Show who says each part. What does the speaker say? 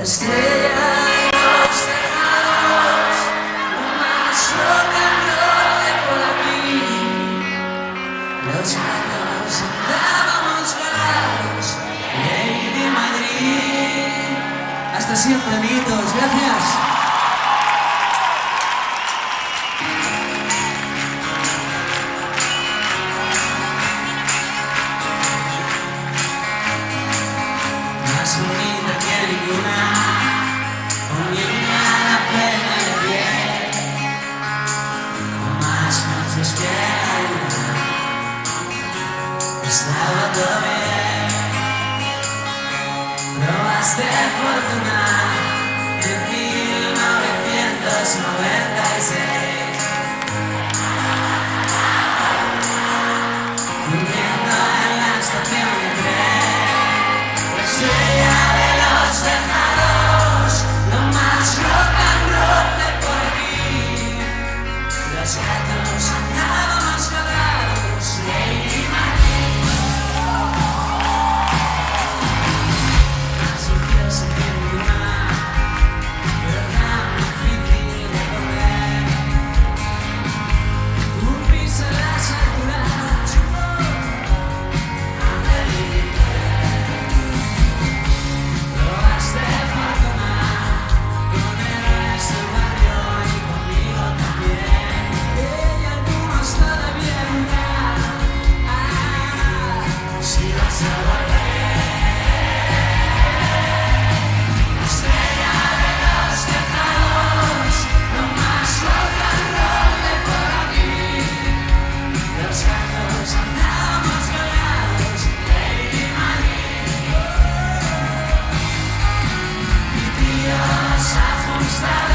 Speaker 1: Estrella de los tejados, lo más rock and roll de por aquí. Los gatos andábamos ganados, Lady Madrid. Hasta siempre, amiguitos, gracias. Más bonita que ninguna, uniendo a la pena de piel, con más noches que la luna, estaba todo bien. Probaste fortuna en 1996, durmiendo en la estación de tren. Estrella de los tejados, lo más rock and roll de por aquí. Los gatos andábamos colgados, Lady Madrid. Más difícil que ninguna, pero tan difícil de correr. Un piso en las alturas, probaste fortuna con el resto del barrio y conmigo también. Ella no más todavía nunca, si vas a volver. Estrella de los tejados, lo más rock and roll de por aquí. Los gatos andábamos colgados, Lady Madrid. Y tíos ajustados.